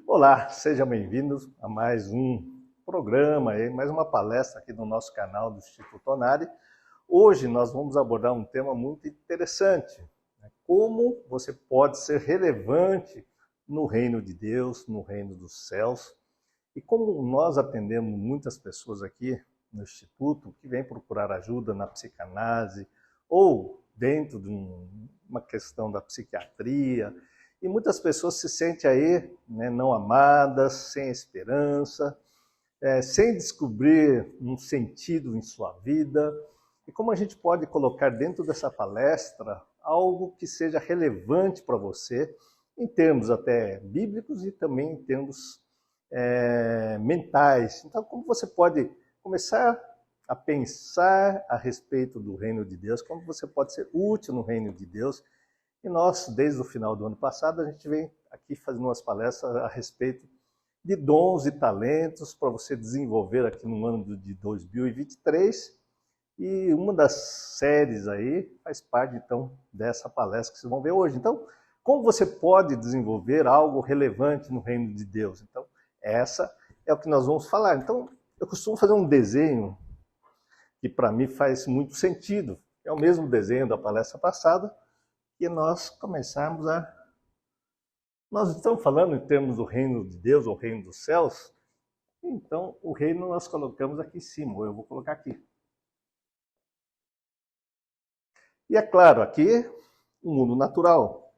Olá, sejam bem-vindos a mais um programa, mais uma palestra aqui no nosso canal do Instituto Onari. Hoje nós vamos abordar um tema muito interessante, né? Como você pode ser relevante no reino de Deus, no reino dos céus. E como nós atendemos muitas pessoas aqui no Instituto que vêm procurar ajuda na psicanálise ou dentro de uma questão da psiquiatria, e muitas pessoas se sentem aí, né, não amadas, sem esperança, sem descobrir um sentido em sua vida. E como a gente pode colocar dentro dessa palestra algo que seja relevante para você, em termos até bíblicos e também em termos mentais. Então, como você pode começar a pensar a respeito do reino de Deus, como você pode ser útil no reino de Deus. E nós, desde o final do ano passado, a gente vem aqui fazendo umas palestras a respeito de dons e talentos para você desenvolver aqui no ano de 2023. E uma das séries aí faz parte, então, dessa palestra que vocês vão ver hoje. Então, como você pode desenvolver algo relevante no reino de Deus? Então, essa é o que nós vamos falar. Então, eu costumo fazer um desenho que para mim faz muito sentido. É o mesmo desenho da palestra passada, e nós começarmos a... Nós estamos falando em termos do reino de Deus, ou reino dos céus, então o reino nós colocamos aqui em cima, ou eu vou colocar aqui. E é claro, aqui, o mundo natural.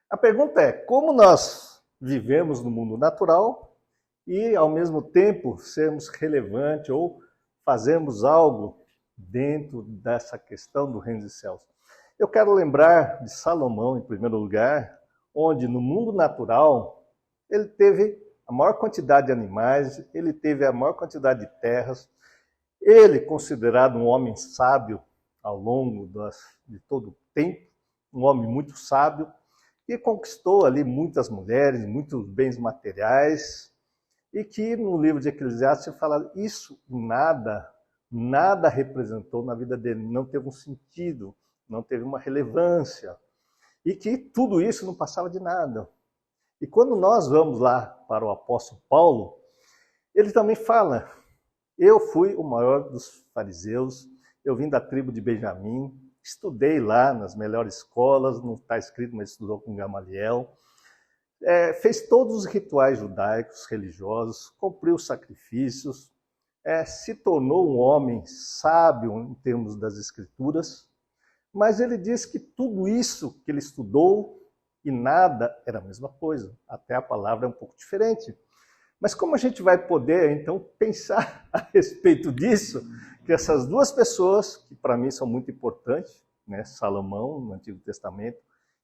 A pergunta é, como nós vivemos no mundo natural e, ao mesmo tempo, sermos relevantes ou fazemos algo dentro dessa questão do reino dos céus? Eu quero lembrar de Salomão, em primeiro lugar, onde no mundo natural ele teve a maior quantidade de animais, ele teve a maior quantidade de terras, ele considerado um homem sábio ao longo de todo o tempo, um homem muito sábio, e conquistou ali muitas mulheres, muitos bens materiais, e que no livro de Eclesiastes fala isso nada representou na vida dele, não teve um sentido, não teve uma relevância, e que tudo isso não passava de nada. E quando nós vamos lá para o apóstolo Paulo, ele também fala, eu fui o maior dos fariseus, eu vim da tribo de Benjamim, estudei lá nas melhores escolas, não está escrito, mas estudou com Gamaliel, fez todos os rituais judaicos, religiosos, cumpriu os sacrifícios, se tornou um homem sábio em termos das escrituras, mas ele diz que tudo isso que ele estudou e nada era a mesma coisa, até a palavra é um pouco diferente. Mas como a gente vai poder, então, pensar a respeito disso, que essas duas pessoas, que para mim são muito importantes, né, Salomão, no Antigo Testamento,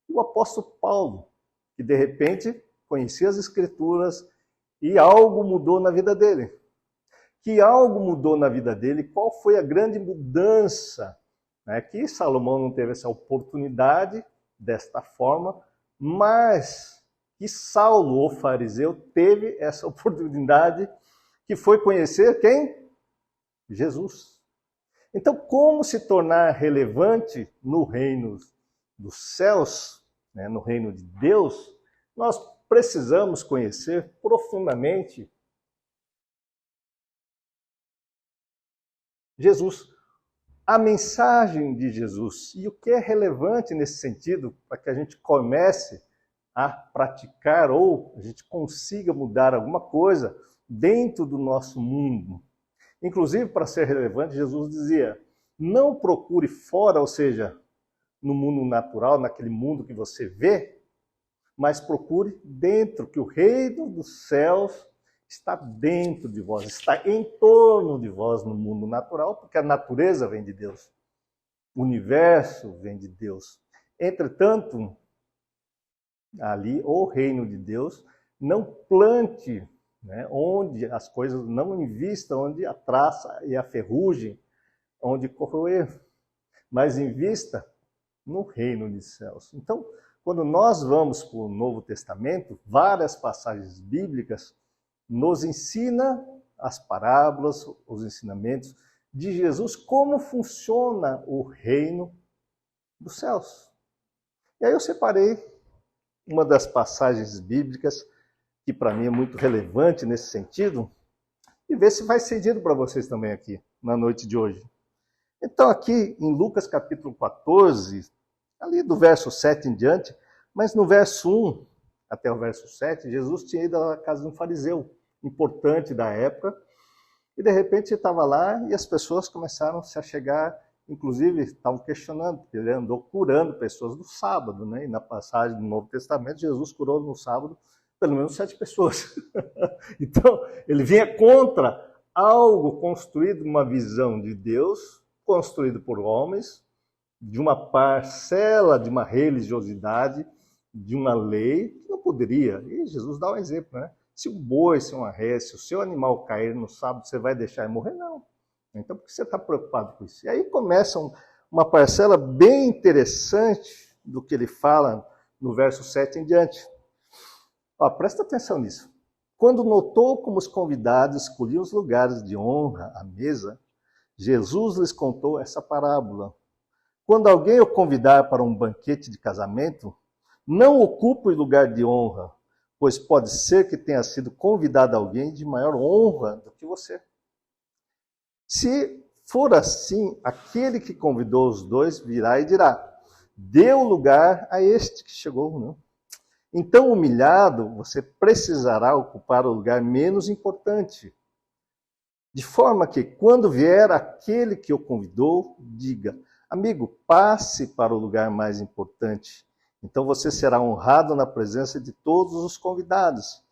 e o apóstolo Paulo, que de repente conhecia as Escrituras e algo mudou na vida dele. Que algo mudou na vida dele, qual foi a grande mudança? Né, que Salomão não teve essa oportunidade desta forma, mas que Saulo, o fariseu, teve essa oportunidade, que foi conhecer quem? Jesus. Então, como se tornar relevante no reino dos céus, né, no reino de Deus, nós precisamos conhecer profundamente Jesus, a mensagem de Jesus. E o que é relevante nesse sentido, para que a gente comece a praticar ou a gente consiga mudar alguma coisa dentro do nosso mundo. Inclusive, para ser relevante, Jesus dizia, não procure fora, ou seja, no mundo natural, naquele mundo que você vê, mas procure dentro, que o reino dos céus está dentro de vós, está em torno de vós no mundo natural, porque a natureza vem de Deus, o universo vem de Deus. Entretanto, ali, o reino de Deus, não plante, né, onde as coisas não invistam, onde a traça e a ferrugem, onde corroer, mas invista no reino dos céus. Então, quando nós vamos para o Novo Testamento, várias passagens bíblicas nos ensina as parábolas, os ensinamentos de Jesus, como funciona o reino dos céus. E aí eu separei uma das passagens bíblicas que para mim é muito relevante nesse sentido, e ver se faz sentido para vocês também aqui, na noite de hoje. Então aqui em Lucas capítulo 14, ali do verso 7 em diante, mas no verso 1 até o verso 7, Jesus tinha ido à casa de um fariseu importante da época, e de repente ele estava lá e as pessoas começaram a se achegar, inclusive estavam questionando, porque ele andou curando pessoas no sábado, né? E na passagem do Novo Testamento, Jesus curou no sábado pelo menos 7 pessoas. Então, ele vinha contra algo construído, uma visão de Deus, construído por homens, de uma parcela de uma religiosidade, de uma lei, que não poderia. E Jesus dá um exemplo, né? Se um boi, se uma res, se o seu animal cair no sábado, você vai deixar ele morrer? Não. Então, por que você está preocupado com isso? E aí começa uma parcela bem interessante do que ele fala no verso 7 em diante. Ó, presta atenção nisso. Quando notou como os convidados escolhiam os lugares de honra à mesa, Jesus lhes contou essa parábola. Quando alguém o convidar para um banquete de casamento, não ocupe o lugar de honra, pois pode ser que tenha sido convidado alguém de maior honra do que você. Se for assim, aquele que convidou os dois virá e dirá: dê o lugar a este que chegou, não? Então, humilhado, você precisará ocupar o lugar menos importante. De forma que, quando vier aquele que o convidou, diga: amigo, passe para o lugar mais importante. Então você será honrado na presença de todos os convidados.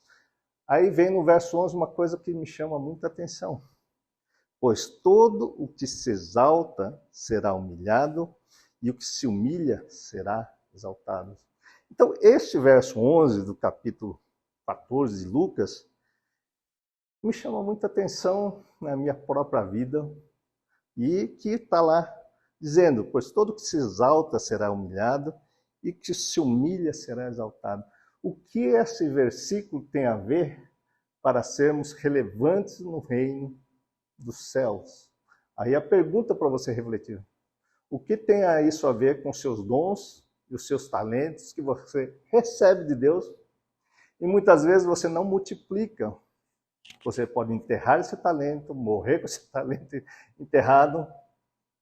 Aí vem no verso 11 uma coisa que me chama muita atenção. Pois todo o que se exalta será humilhado, e o que se humilha será exaltado. Então, este verso 11 do capítulo 14 de Lucas me chama muita atenção na minha própria vida, e que está lá dizendo: pois todo que se exalta será humilhado, e que se humilha será exaltado. O que esse versículo tem a ver para sermos relevantes no reino dos céus? Aí a pergunta para você refletir: o que tem isso a ver com os seus dons e os seus talentos que você recebe de Deus e muitas vezes você não multiplica? Você pode enterrar esse talento, morrer com esse talento enterrado,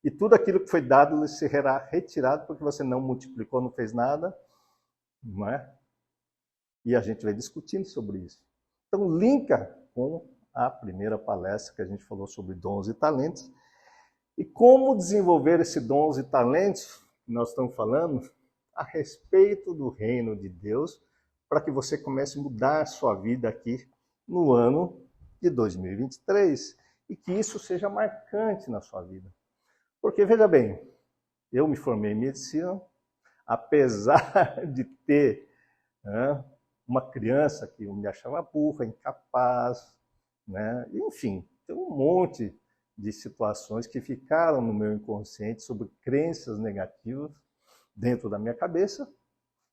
e tudo aquilo que foi dado será retirado porque você não multiplicou, não fez nada, não é? E a gente vai discutindo sobre isso. Então, linka com a primeira palestra que a gente falou sobre dons e talentos, e como desenvolver esses dons e talentos que nós estamos falando a respeito do reino de Deus, para que você comece a mudar a sua vida aqui no ano de 2023 e que isso seja marcante na sua vida. Porque, veja bem, eu me formei em medicina, apesar de ter uma criança que me achava burra, incapaz, né? Enfim, tem um monte de situações que ficaram no meu inconsciente sobre crenças negativas dentro da minha cabeça,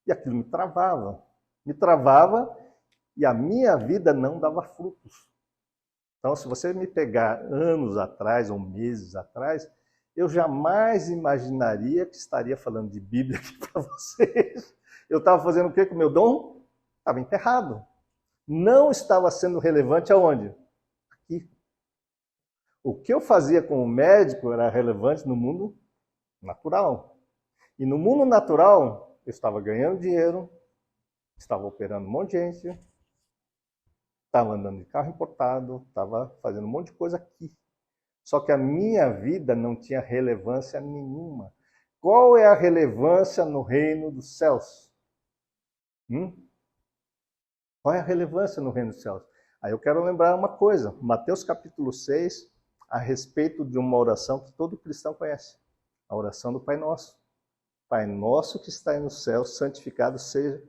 e aquilo me travava e a minha vida não dava frutos. Então, se você me pegar anos atrás ou meses atrás, eu jamais imaginaria que estaria falando de Bíblia aqui para vocês. Eu estava fazendo o quê com o meu dom? Estava enterrado. Não estava sendo relevante aonde? Aqui. O que eu fazia como médico era relevante no mundo natural. E no mundo natural, eu estava ganhando dinheiro, estava operando um monte de gente, estava andando de carro importado, estava fazendo um monte de coisa aqui. Só que a minha vida não tinha relevância nenhuma. Qual é a relevância no reino dos céus? Qual é a relevância no reino dos céus? Aí eu quero lembrar uma coisa, Mateus capítulo 6, a respeito de uma oração que todo cristão conhece. A oração do Pai Nosso. Pai nosso que está no céu, santificado seja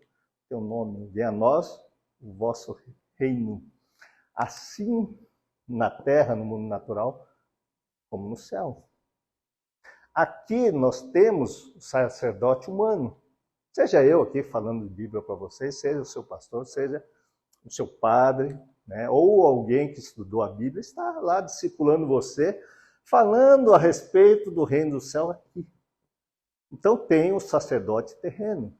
teu nome. Venha a nós o vosso reino. Assim na terra, no mundo natural, como no céu. Aqui nós temos o sacerdote humano. Seja eu aqui falando de Bíblia para vocês, seja o seu pastor, seja o seu padre, né, ou alguém que estudou a Bíblia, está lá discipulando você, falando a respeito do reino do céu aqui. Então tem o sacerdote terreno.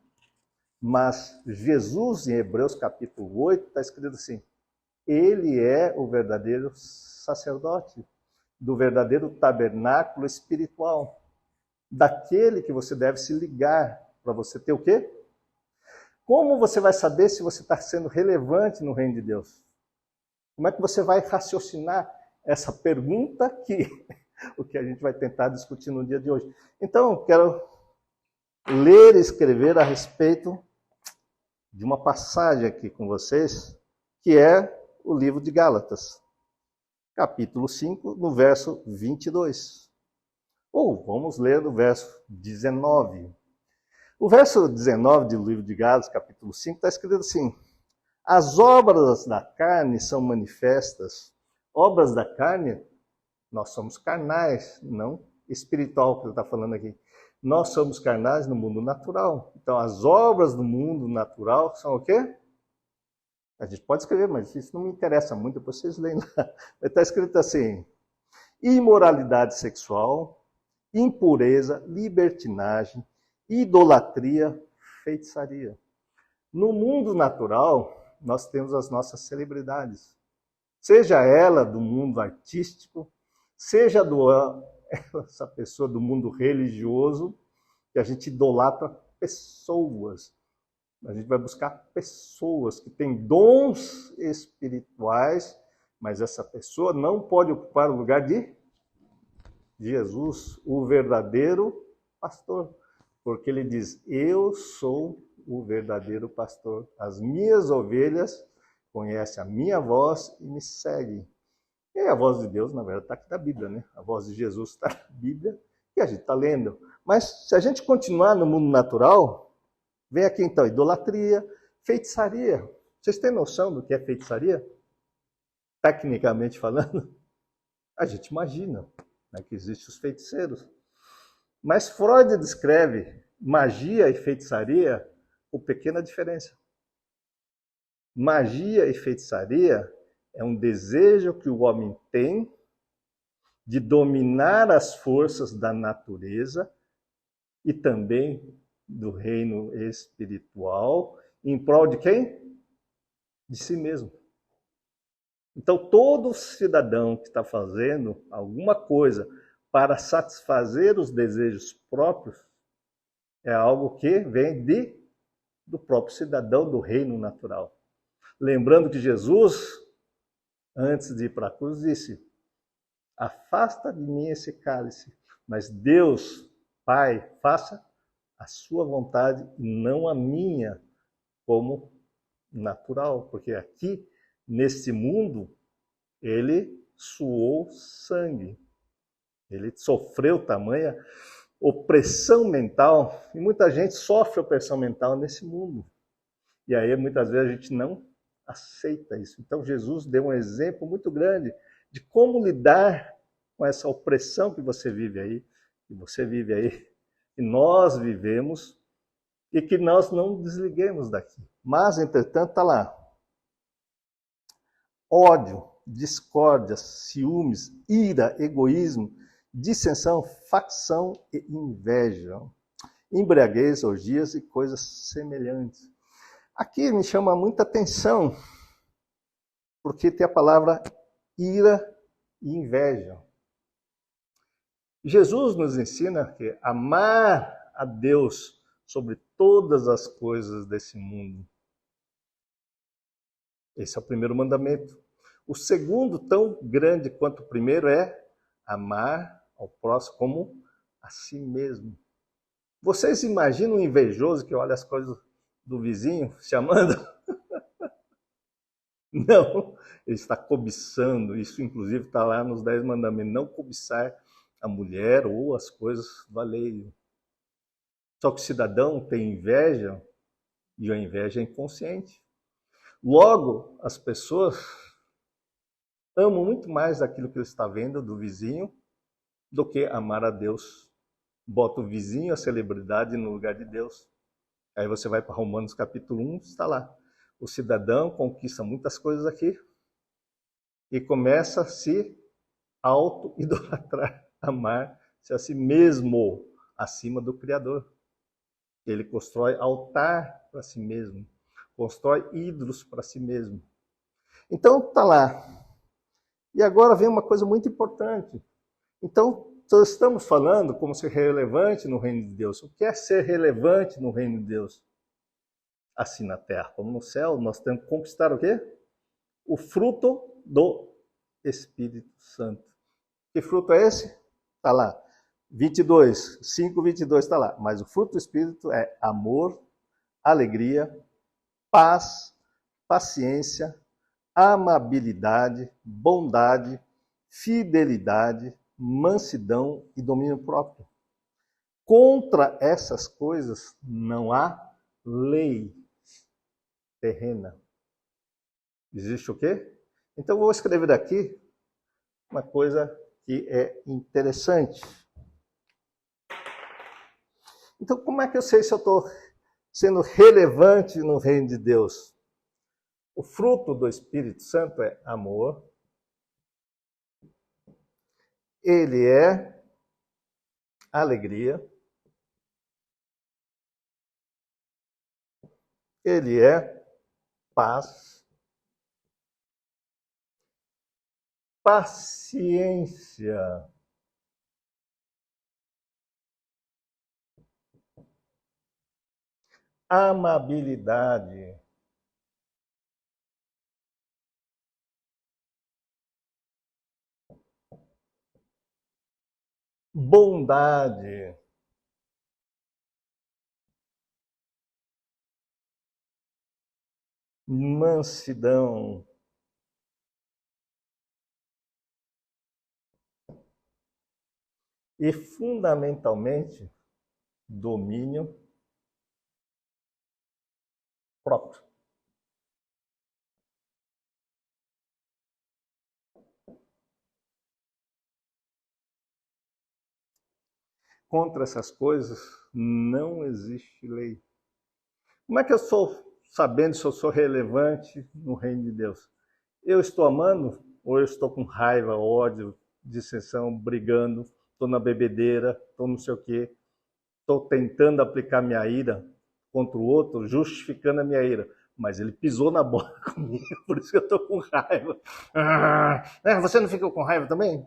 Mas Jesus, em Hebreus capítulo 8, está escrito assim, ele é o verdadeiro sacerdote, do verdadeiro tabernáculo espiritual, daquele que você deve se ligar para você ter o quê? Como você vai saber se você está sendo relevante no reino de Deus? Como é que você vai raciocinar essa pergunta que o que a gente vai tentar discutir no dia de hoje? Então, eu quero ler e escrever a respeito de uma passagem aqui com vocês, que é o livro de Gálatas, capítulo 5, no verso 22. Ou vamos ler no verso 19. O verso 19 do livro de Gálatas, capítulo 5, está escrito assim, as obras da carne são manifestas. Obras da carne, nós somos carnais, não espiritual, que ele está falando aqui. Nós somos carnais no mundo natural. Então, as obras do mundo natural são o quê? A gente pode escrever, mas isso não me interessa muito, depois vocês leem lá. Está escrito assim, imoralidade sexual, impureza, libertinagem, idolatria, feitiçaria. No mundo natural, nós temos as nossas celebridades. Seja ela do mundo artístico, seja essa pessoa do mundo religioso, que a gente idolatra pessoas. A gente vai buscar pessoas que têm dons espirituais, mas essa pessoa não pode ocupar o lugar de Jesus, o verdadeiro pastor. Porque ele diz, eu sou o verdadeiro pastor. As minhas ovelhas conhecem a minha voz e me seguem. E a voz de Deus, na verdade, está aqui na Bíblia, né? A voz de Jesus está na Bíblia e a gente está lendo. Mas se a gente continuar no mundo natural, vem aqui então, idolatria, feitiçaria. Vocês têm noção do que é feitiçaria? Tecnicamente falando, a gente imagina, né, que existem os feiticeiros. Mas Freud descreve magia e feitiçaria com pequena diferença. Magia e feitiçaria é um desejo que o homem tem de dominar as forças da natureza e também do reino espiritual, em prol de quem? De si mesmo. Então, todo cidadão que está fazendo alguma coisa para satisfazer os desejos próprios é algo que vem do próprio cidadão do reino natural. Lembrando que Jesus, antes de ir para a cruz, disse, afasta de mim esse cálice, mas Deus, Pai, faça a sua vontade e não a minha, como natural. Porque aqui, nesse mundo, ele suou sangue. Ele sofreu tamanha opressão mental, e muita gente sofre opressão mental nesse mundo. E aí, muitas vezes, a gente não aceita isso. Então, Jesus deu um exemplo muito grande de como lidar com essa opressão que você vive aí, que nós vivemos, e que nós não desliguemos daqui. Mas, entretanto, está lá. Ódio, discórdia, ciúmes, ira, egoísmo, dissensão, facção e inveja, embriaguez, orgias e coisas semelhantes. Aqui me chama muita atenção, porque tem a palavra ira e inveja. Jesus nos ensina que amar a Deus sobre todas as coisas desse mundo. Esse é o primeiro mandamento. O segundo, tão grande quanto o primeiro, é amar ao próximo como a si mesmo. Vocês imaginam um invejoso que olha as coisas do vizinho se amando? Não, ele está cobiçando. Isso, inclusive, está lá nos 10 mandamentos. Não cobiçar a mulher ou as coisas do alheio. Só que o cidadão tem inveja e a inveja é inconsciente. Logo, as pessoas amam muito mais aquilo que ele está vendo do vizinho do que amar a Deus. Bota o vizinho, a celebridade, no lugar de Deus. Aí você vai para Romanos capítulo 1, está lá. O cidadão conquista muitas coisas aqui e começa a se auto-idolatrar, amar-se a si mesmo acima do Criador. Ele constrói altar para si mesmo, constrói ídolos para si mesmo. Então, tá lá. E agora vem uma coisa muito importante. Então, nós estamos falando como ser relevante no reino de Deus. O que é ser relevante no reino de Deus? Assim na terra como no céu, nós temos que conquistar o quê? O fruto do Espírito Santo. Que fruto é esse? Está lá. 22, 5, 22 está lá. Mas o fruto do Espírito é amor, alegria, paz, paciência, amabilidade, bondade, fidelidade, mansidão e domínio próprio. Contra essas coisas não há lei terrena. Existe o quê? Então eu vou escrever aqui uma coisa que é interessante. Então como é que eu sei se eu estou sendo relevante no reino de Deus? O fruto do Espírito Santo é amor. Ele é alegria. Ele é paz. Paciência. Amabilidade. Bondade. Mansidão. E, fundamentalmente, domínio próprio. Contra essas coisas não existe lei. Como é que eu sou sabendo se eu sou relevante no reino de Deus? Eu estou amando ou eu estou com raiva, ódio, dissensão, brigando, estou na bebedeira, estou não sei o quê, estou tentando aplicar minha ira contra o outro, justificando a minha ira. Mas ele pisou na bola comigo, por isso que eu estou com raiva. Você não fica com raiva também?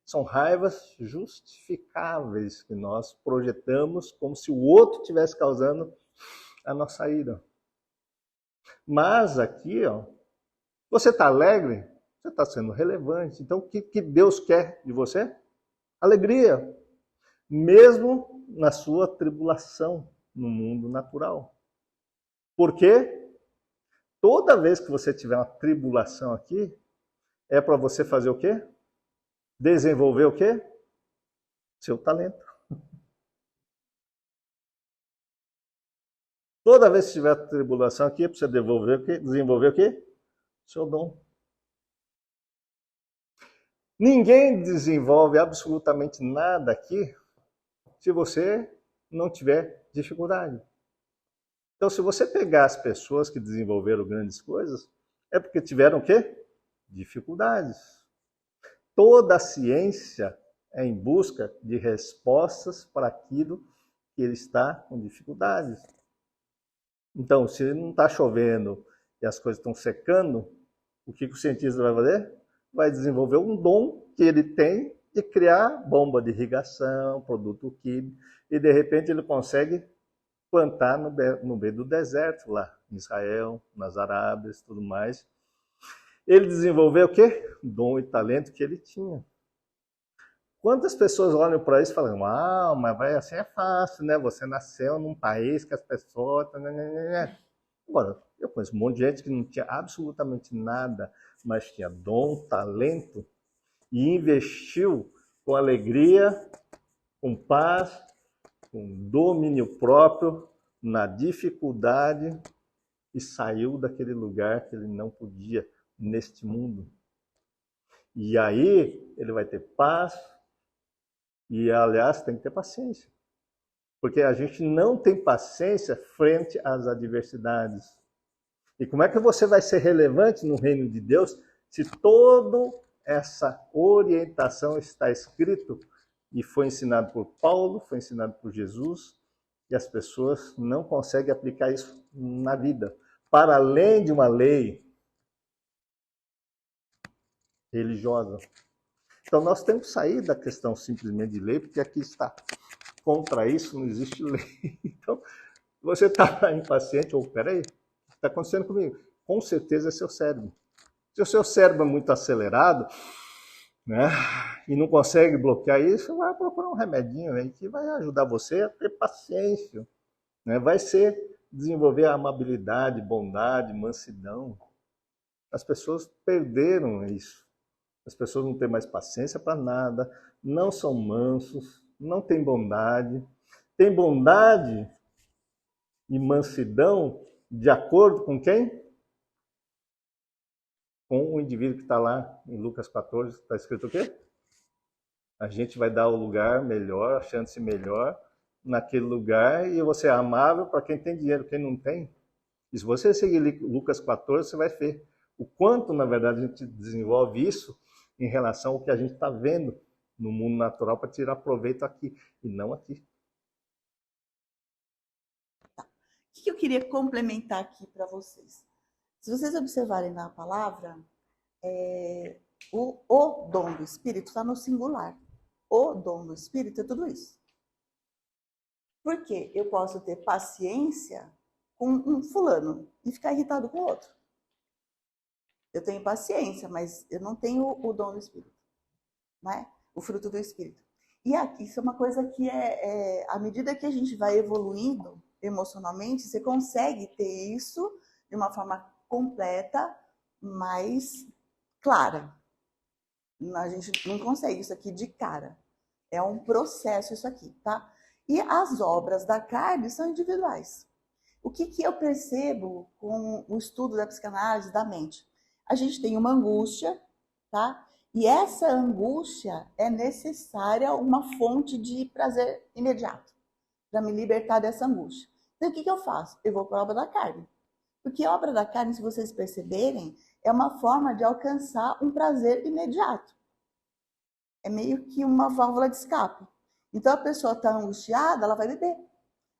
São raivas justificáveis que nós projetamos como se o outro estivesse causando a nossa ira. Mas aqui, ó, você está alegre? Você está sendo relevante. Então, o que Deus quer de você? Alegria. Mesmo na sua tribulação no mundo natural. Por quê? Toda vez que você tiver uma tribulação aqui, é para você fazer o quê? Desenvolver o quê? Seu talento. Toda vez que tiver tribulação aqui, é para você desenvolver o quê? Seu dom. Ninguém desenvolve absolutamente nada aqui se você não tiver dificuldade. Então, se você pegar as pessoas que desenvolveram grandes coisas, é porque tiveram o quê? Dificuldades. Toda a ciência é em busca de respostas para aquilo que ele está com dificuldades. Então, se não está chovendo e as coisas estão secando, o que o cientista vai fazer? Vai desenvolver um dom que ele tem de criar bomba de irrigação, produto químico, e de repente ele consegue plantar no meio do deserto lá, em Israel, nas Arábias, tudo mais. Ele desenvolveu o quê? Dom e talento que ele tinha. Quantas pessoas olham para isso e falam, mas vai assim é fácil, né? Você nasceu num país que as pessoas... Agora, eu conheço um monte de gente que não tinha absolutamente nada, mas tinha dom, talento, e investiu com alegria, com paz, com domínio próprio, na dificuldade, e saiu daquele lugar que ele não podia neste mundo. E aí ele vai ter paz, e aliás tem que ter paciência. Porque a gente não tem paciência frente às adversidades. E como é que você vai ser relevante no reino de Deus se toda essa orientação está escrito e foi ensinado por Paulo, foi ensinado por Jesus, e as pessoas não conseguem aplicar isso na vida. Para além de uma lei religiosa. Então nós temos que sair da questão simplesmente de lei, porque aqui está contra isso, não existe lei. Então, você está impaciente, ou peraí, o que está acontecendo comigo? Com certeza é seu cérebro. Se o seu cérebro é muito acelerado, né, e não consegue bloquear isso, vai procurar um remedinho aí que vai ajudar você a ter paciência, né? Vai ser desenvolver a amabilidade, bondade, mansidão. As pessoas perderam isso. As pessoas não têm mais paciência para nada, não são mansos, não têm bondade. Tem bondade e mansidão de acordo com quem? Com o indivíduo que está lá em Lucas 14, está escrito o quê? A gente vai dar o lugar melhor, a chance melhor naquele lugar, e você é amável para quem tem dinheiro, quem não tem. E se você seguir Lucas 14, você vai ver o quanto, na verdade, a gente desenvolve isso em relação ao que a gente está vendo no mundo natural para tirar proveito aqui e não aqui. O que eu queria complementar aqui para vocês? Se vocês observarem na palavra, o dom do Espírito está no singular. O dom do Espírito é tudo isso. Porque eu posso ter paciência com um fulano e ficar irritado com o outro. Eu tenho paciência, mas eu não tenho o dom do Espírito, né? O fruto do Espírito. E aqui, isso é uma coisa que à medida que a gente vai evoluindo emocionalmente, você consegue ter isso de uma forma completa, mais clara. A gente não consegue isso aqui de cara. É um processo isso aqui, tá? E as obras da carne são individuais. O que eu percebo com o estudo da psicanálise da mente? A gente tem uma angústia, tá? E essa angústia é necessária uma fonte de prazer imediato para me libertar dessa angústia. Então, o que eu faço? Eu vou para a obra da carne. Porque a obra da carne, se vocês perceberem, é uma forma de alcançar um prazer imediato. É meio que uma válvula de escape. Então, a pessoa está angustiada, ela vai beber.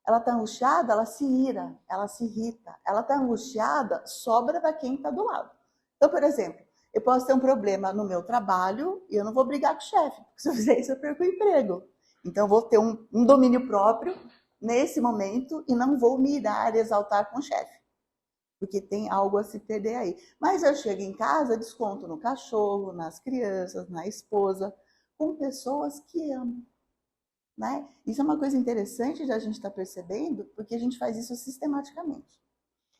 Ela está angustiada, ela se ira, ela se irrita. Ela está angustiada, sobra para quem está do lado. Então, por exemplo, eu posso ter um problema no meu trabalho e eu não vou brigar com o chefe, porque se eu fizer isso eu perco o emprego. Então, eu vou ter um domínio próprio nesse momento e não vou me irar, exaltar com o chefe, porque tem algo a se perder aí. Mas eu chego em casa, desconto no cachorro, nas crianças, na esposa, com pessoas que amo. Né? Isso é uma coisa interessante de a gente estar percebendo, porque a gente faz isso sistematicamente.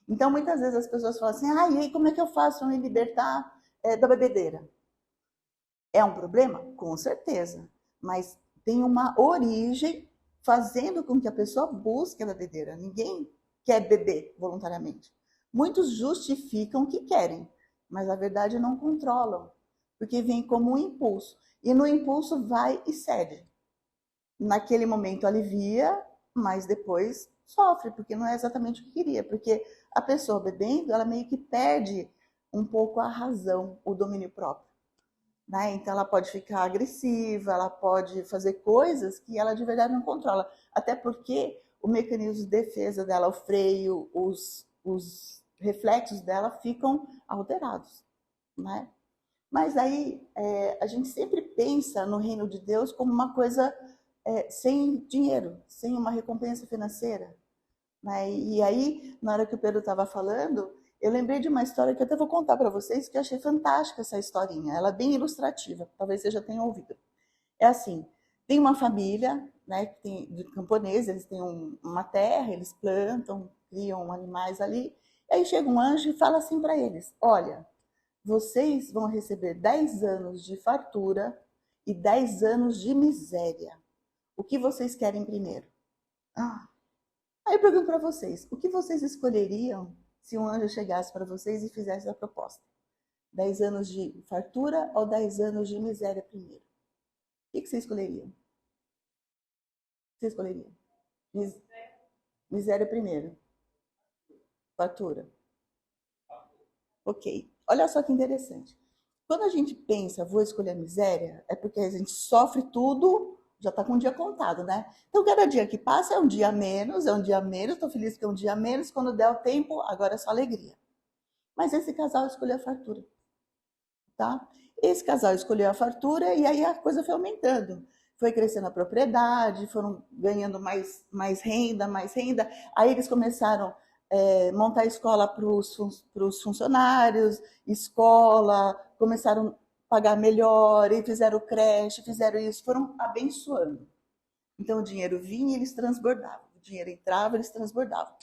Então, muitas vezes as pessoas falam assim, e aí, como é que eu faço para me libertar da bebedeira? É um problema? Com certeza. Mas tem uma origem fazendo com que a pessoa busque a bebedeira. Ninguém quer beber voluntariamente. Muitos justificam que querem, mas na verdade não controlam, porque vem como um impulso. E no impulso vai e cede. Naquele momento alivia, mas depois sofre, porque não é exatamente o que queria. Porque a pessoa bebendo, ela meio que perde um pouco a razão, o domínio próprio. Né? Então ela pode ficar agressiva, ela pode fazer coisas que ela de verdade não controla. Até porque o mecanismo de defesa dela, o freio, os reflexos dela ficam alterados. Né? Mas aí a gente sempre pensa no reino de Deus como uma coisa sem dinheiro, sem uma recompensa financeira. Né? E aí, na hora que o Pedro estava falando, eu lembrei de uma história que eu até vou contar para vocês, que eu achei fantástica essa historinha. Ela é bem ilustrativa, talvez vocês já tenham ouvido. É assim, tem uma família, né, de camponeses, eles têm uma terra, eles plantam, criam animais ali. E aí chega um anjo e fala assim para eles, olha, vocês vão receber 10 anos de fartura e 10 anos de miséria. O que vocês querem primeiro? Aí eu pergunto para vocês, o que vocês escolheriam se um anjo chegasse para vocês e fizesse a proposta? 10 anos de fartura ou 10 anos de miséria primeiro? O que vocês escolheriam? O que vocês escolheriam? Miséria primeiro. Fartura. Ok. Olha só que interessante. Quando a gente pensa, vou escolher a miséria, é porque a gente sofre tudo já está com um dia contado, né? Então, cada dia que passa é um dia menos, estou feliz que é um dia menos, quando der o tempo, agora é só alegria. Mas esse casal escolheu a fartura, tá? Esse casal escolheu a fartura e aí a coisa foi aumentando. Foi crescendo a propriedade, foram ganhando mais renda, mais renda. Aí eles começaram a montar escola para os funcionários, escola, começaram a pagar melhor, e fizeram creche, fizeram isso, foram abençoando. Então o dinheiro vinha e eles transbordavam. O dinheiro entrava, eles transbordavam.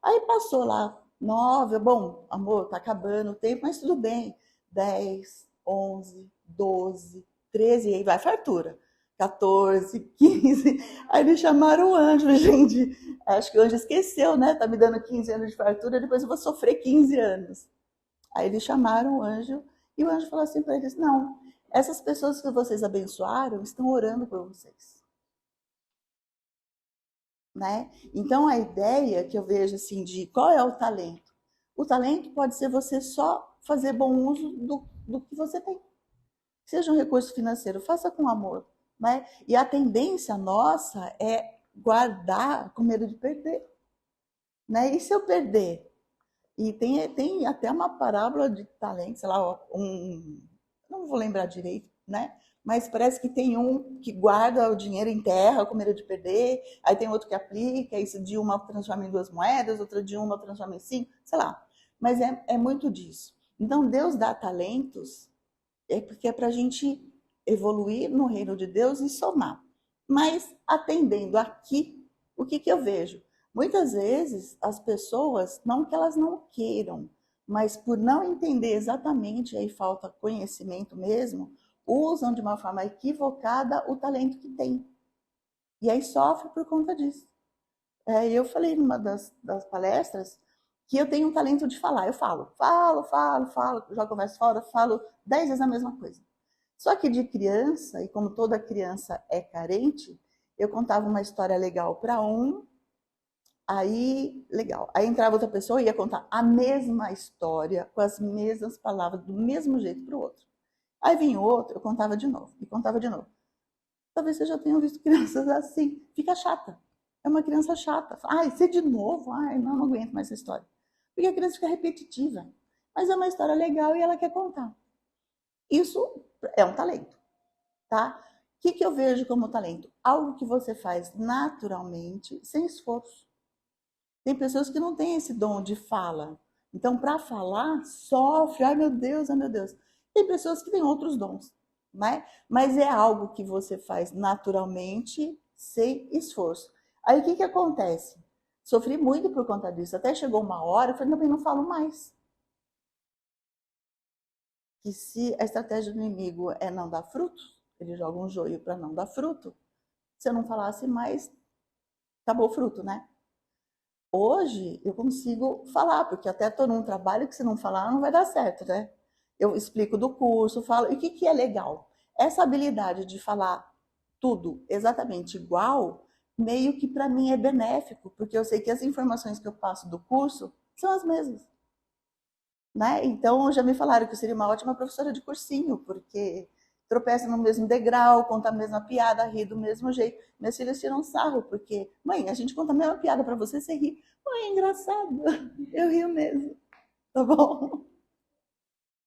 Aí passou lá 9, bom, amor, tá acabando o tempo, mas tudo bem. 10, 11, 12, 13, e aí vai fartura. 14, 15. Aí eles chamaram o anjo, gente. Acho que o anjo esqueceu, né? Tá me dando 15 anos de fartura, depois eu vou sofrer 15 anos. Aí eles chamaram o anjo e o anjo falou assim para eles: não, essas pessoas que vocês abençoaram estão orando por vocês. Né? Então a ideia que eu vejo assim de qual é o talento? O talento pode ser você só fazer bom uso do que você tem. Seja um recurso financeiro, faça com amor. Né? E a tendência nossa é guardar com medo de perder. Né? E se eu perder? E tem até uma parábola de talento, sei lá, não vou lembrar direito, né? Mas parece que tem um que guarda o dinheiro em terra com medo de perder, aí tem outro que aplica, isso de uma transforma em 2 moedas, outra de uma transforma em 5, sei lá. Mas é muito disso. Então Deus dá talentos porque é para a gente evoluir no reino de Deus e somar. Mas atendendo aqui, o que eu vejo? Muitas vezes as pessoas, não que elas não queiram, mas por não entender exatamente, aí falta conhecimento mesmo, usam de uma forma equivocada o talento que tem. E aí sofre por conta disso. Eu falei numa das palestras que eu tenho um talento de falar. Eu falo, já converso fora, falo 10 vezes a mesma coisa. Só que de criança, e como toda criança é carente, eu contava uma história legal para um, aí, legal. Aí entrava outra pessoa e ia contar a mesma história, com as mesmas palavras, do mesmo jeito para o outro. Aí vinha outro, eu contava de novo, e contava de novo. Talvez vocês já tenham visto crianças assim. Fica chata. É uma criança chata. Ai, você de novo? Ai, não aguento mais essa história. Porque a criança fica repetitiva. Mas é uma história legal e ela quer contar. Isso é um talento, tá? O que eu vejo como talento? Algo que você faz naturalmente, sem esforço. Tem pessoas que não têm esse dom de fala. Então, para falar, sofre. Ai, meu Deus, ai, meu Deus. Tem pessoas que têm outros dons, né? Mas é algo que você faz naturalmente, sem esforço. Aí, o que acontece? Sofri muito por conta disso. Até chegou uma hora, eu falei, também não falo mais. Que se a estratégia do inimigo é não dar frutos, ele joga um joio para não dar fruto. Se eu não falasse mais, acabou o fruto, né? Hoje eu consigo falar, porque até estou num trabalho que se não falar não vai dar certo, né? Eu explico do curso, falo. E o que é legal? Essa habilidade de falar tudo exatamente igual, meio que para mim é benéfico, porque eu sei que as informações que eu passo do curso são as mesmas. Né? Então já me falaram que eu seria uma ótima professora de cursinho, porque tropeça no mesmo degrau, conta a mesma piada, ri do mesmo jeito. Meus filhos tiram sarro, porque, mãe, a gente conta a mesma piada para você ri. Mãe, é engraçado. Eu rio mesmo. Tá bom?